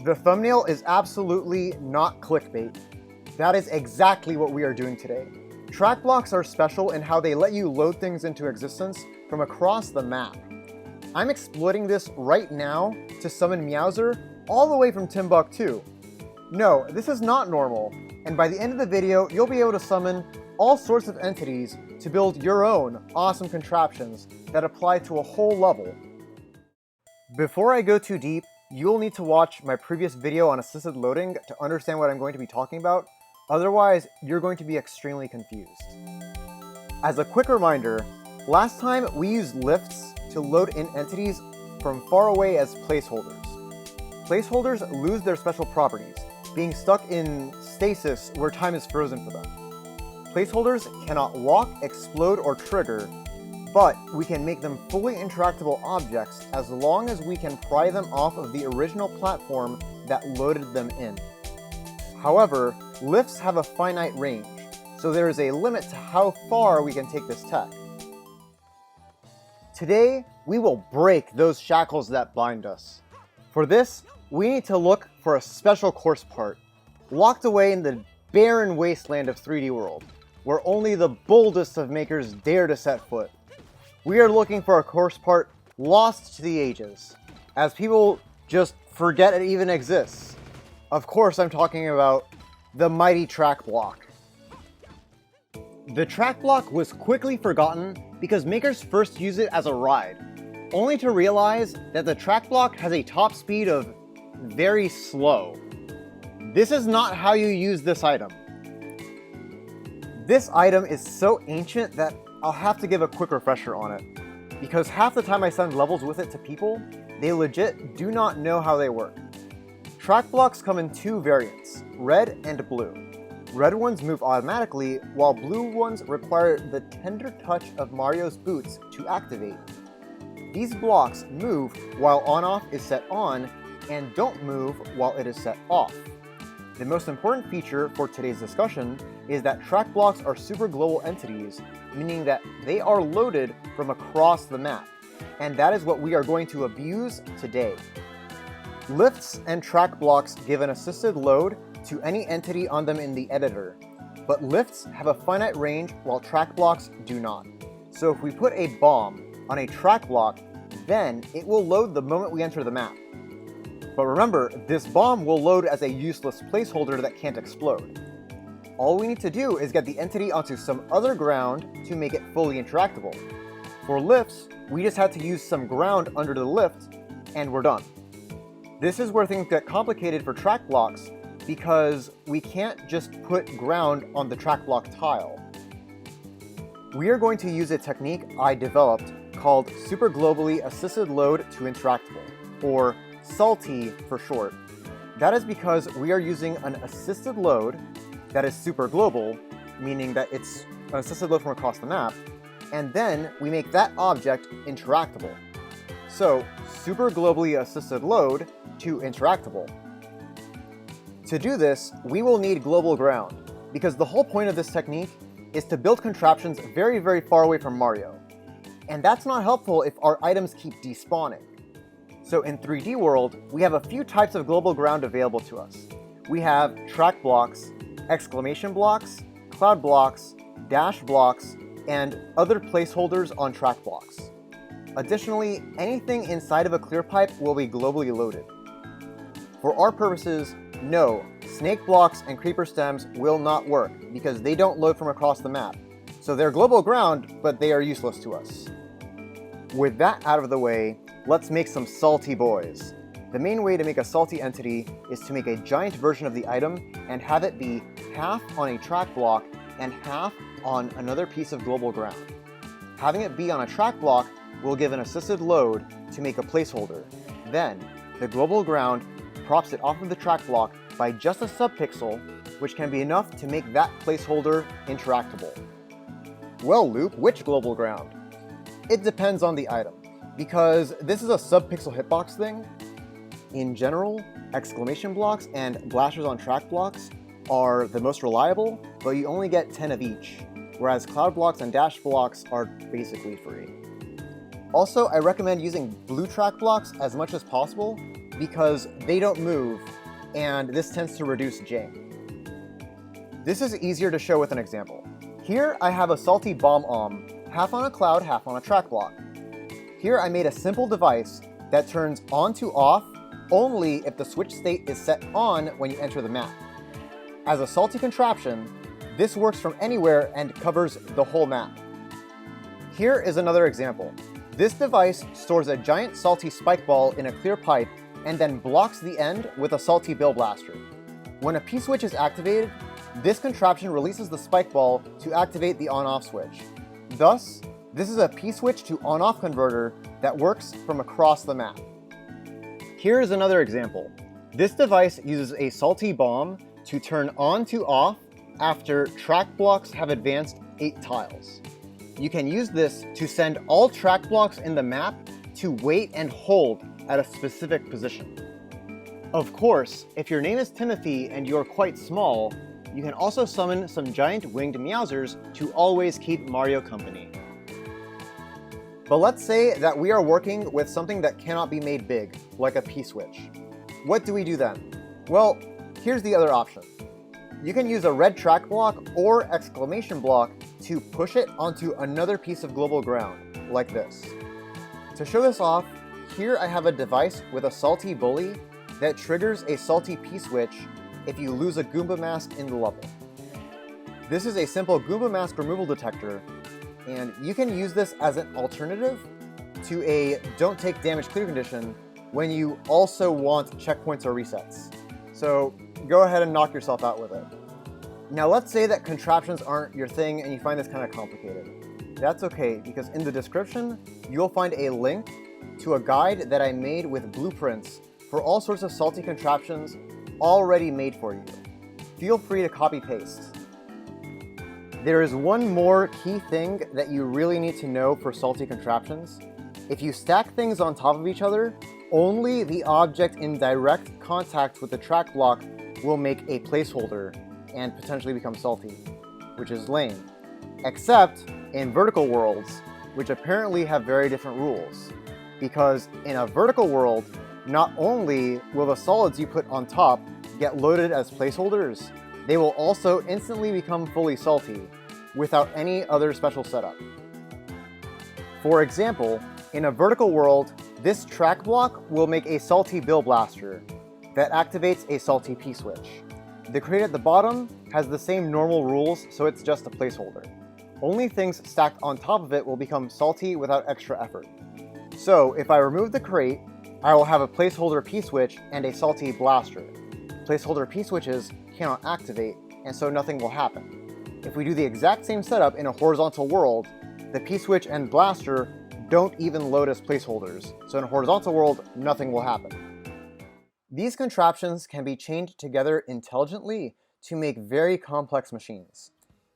The thumbnail is absolutely not clickbait. That is exactly what we are doing today. Track blocks are special in how they let you load things into existence from across the map. I'm exploiting this right now to summon Meowser all the way from Timbuktu. No, this is not normal, and by the end of the video, you'll be able to summon all sorts of entities to build your own awesome contraptions that apply to a whole level. Before I go too deep, you'll need to watch my previous video on assisted loading to understand what I'm going to be talking about. Otherwise, you're going to be extremely confused. As a quick reminder, last time we used lifts to load in entities from far away as placeholders. Placeholders lose their special properties, being stuck in stasis where time is frozen for them. Placeholders cannot walk, explode, or trigger, but we can make them fully interactable objects as long as we can pry them off of the original platform that loaded them in. However, lifts have a finite range, so there is a limit to how far we can take this tech. Today, we will break those shackles that bind us. For this, we need to look for a special course part, locked away in the barren wasteland of 3D World, where only the boldest of makers dare to set foot. We are looking for a course part lost to the ages, as people just forget it even exists. Of course, I'm talking about the mighty track block. The track block was quickly forgotten because makers first used it as a ride, only to realize that the track block has a top speed of very slow. This is not how you use this item. This item is so ancient that I'll have to give a quick refresher on it, because half the time I send levels with it to people, they legit do not know how they work. Track blocks come in two variants, red and blue. Red ones move automatically, while blue ones require the tender touch of Mario's boots to activate. These blocks move while on-off is set on, and don't move while it is set off. The most important feature for today's discussion is that track blocks are super global entities, meaning that they are loaded from across the map, and that is what we are going to abuse today. Lifts and track blocks give an assisted load to any entity on them in the editor, but lifts have a finite range while track blocks do not. So if we put a bomb on a track block, then it will load the moment we enter the map. But remember, this bomb will load as a useless placeholder that can't explode. All we need to do is get the entity onto some other ground to make it fully interactable. For lifts, we just had to use some ground under the lift, and we're done. This is where things get complicated for track blocks, because we can't just put ground on the track block tile. We are going to use a technique I developed called Super Globally Assisted Load to Interactable, or SALTI for short. That is because we are using an assisted load that is super global, meaning that it's an assisted load from across the map, and then we make that object interactable. So, super globally assisted load to interactable. To do this, we will need global ground, because the whole point of this technique is to build contraptions very, very far away from Mario. And that's not helpful if our items keep despawning. So in 3D World, we have a few types of global ground available to us. We have track blocks, exclamation blocks, cloud blocks, dash blocks, and other placeholders on track blocks. Additionally, anything inside of a clear pipe will be globally loaded. For our purposes, no, snake blocks and creeper stems will not work because they don't load from across the map. So they're global ground, but they are useless to us. With that out of the way, let's make some salty boys. The main way to make a salty entity is to make a giant version of the item and have it be half on a track block and half on another piece of global ground. Having it be on a track block will give an assisted load to make a placeholder. Then, the global ground props it off of the track block by just a subpixel, which can be enough to make that placeholder interactable. Well, Loop, which global ground? It depends on the item. Because this is a sub-pixel hitbox thing, in general, exclamation blocks and blasters on track blocks are the most reliable, but you only get 10 of each, whereas cloud blocks and dash blocks are basically free. Also, I recommend using blue track blocks as much as possible because they don't move and this tends to reduce J. This is easier to show with an example. Here I have a SALTI bomb half on a cloud, half on a track block. Here I made a simple device that turns on to off only if the switch state is set on when you enter the map. As a SALTI contraption, this works from anywhere and covers the whole map. Here is another example. This device stores a giant SALTI spike ball in a clear pipe and then blocks the end with a SALTI bill blaster. When a P-switch is activated, this contraption releases the spike ball to activate the on-off switch. Thus, this is a P-switch to on-off converter that works from across the map. Here is another example. This device uses a SALTI bomb to turn on to off after track blocks have advanced 8 tiles. You can use this to send all track blocks in the map to wait and hold at a specific position. Of course, if your name is Timothy and you're quite small, you can also summon some giant winged Meowsers to always keep Mario company. But let's say that we are working with something that cannot be made big, like a P-switch. What do we do then? Well, here's the other option. You can use a red track block or exclamation block to push it onto another piece of global ground, like this. To show this off, here I have a device with a SALTI bully that triggers a SALTI P-switch if you lose a Goomba mask in the level. This is a simple Goomba mask removal detector, and you can use this as an alternative to a don't take damage clear condition when you also want checkpoints or resets. So go ahead and knock yourself out with it. Now let's say that contraptions aren't your thing and you find this kind of complicated. That's okay, because in the description, you'll find a link to a guide that I made with blueprints for all sorts of SALTI contraptions already made for you. Feel free to copy-paste. There is one more key thing that you really need to know for SALTI contraptions. If you stack things on top of each other, only the object in direct contact with the track block will make a placeholder and potentially become SALTI, which is lame. Except in vertical worlds, which apparently have very different rules. Because in a vertical world, not only will the solids you put on top get loaded as placeholders, they will also instantly become fully SALTI without any other special setup. For example, in a vertical world, this track block will make a SALTI bill blaster that activates a SALTI P-switch. The crate at the bottom has the same normal rules, so it's just a placeholder. Only things stacked on top of it will become SALTI without extra effort. So if I remove the crate, I will have a placeholder P-switch and a SALTI blaster. Placeholder P-switches cannot activate, and so nothing will happen. If we do the exact same setup in a horizontal world, the P-switch and blaster don't even load as placeholders, so in a horizontal world, nothing will happen. These contraptions can be chained together intelligently to make very complex machines.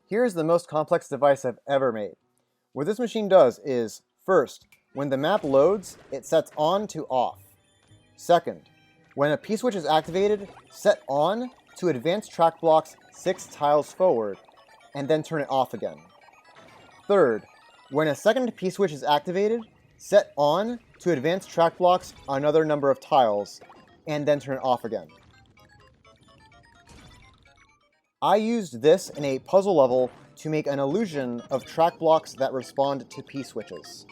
Here's the most complex device I've ever made. What this machine does is, first, when the map loads, it sets on to off. Second, when a P-switch is activated, set on to advance track blocks 6 tiles forward, and then turn it off again. Third, when a second P-switch is activated, set on to advance track blocks another number of tiles, and then turn it off again. I used this in a puzzle level to make an illusion of track blocks that respond to P-switches.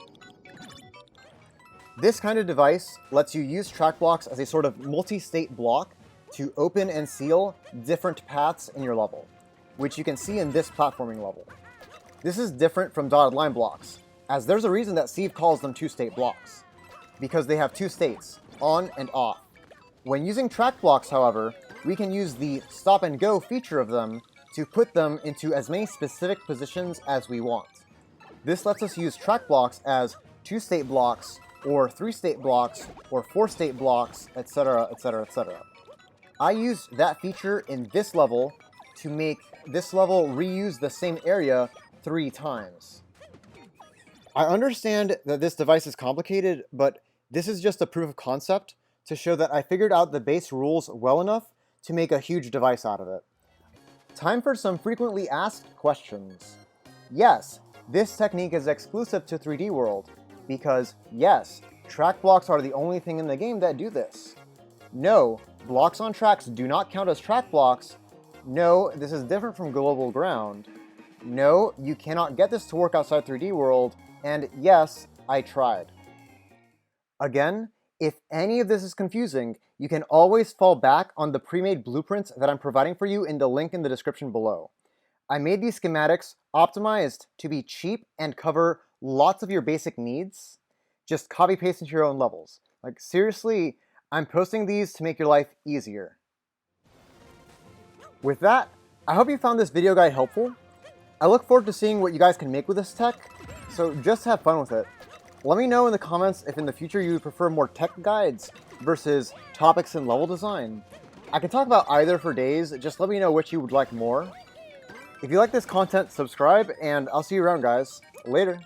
This kind of device lets you use track blocks as a sort of multi-state block to open and seal different paths in your level, which you can see in this platforming level. This is different from dotted line blocks, as there's a reason that Steve calls them two-state blocks, because they have 2 states, on and off. When using track blocks, however, we can use the stop and go feature of them to put them into as many specific positions as we want. This lets us use track blocks as 2-state blocks, or 3-state blocks, or 4-state blocks, etc., etc., etc. I used that feature in this level to make this level reuse the same area 3 times. I understand that this device is complicated, but this is just a proof of concept to show that I figured out the base rules well enough to make a huge device out of it. Time for some frequently asked questions. Yes, this technique is exclusive to 3D World, because yes, track blocks are the only thing in the game that do this. No, blocks on tracks do not count as track blocks. No, this is different from global ground. No, you cannot get this to work outside 3D World. And yes, I tried. Again, if any of this is confusing, you can always fall back on the pre-made blueprints that I'm providing for you in the link in the description below. I made these schematics optimized to be cheap and cover lots of your basic needs. Just copy paste into your own levels. Like seriously, I'm posting these to make your life easier. With that, I hope you found this video guide helpful. I look forward to seeing what you guys can make with this tech, so just have fun with it. Let me know in the comments if in the future you would prefer more tech guides versus topics in level design. I can talk about either for days, just let me know which you would like more. If you like this content, subscribe, and I'll see you around, guys. Later.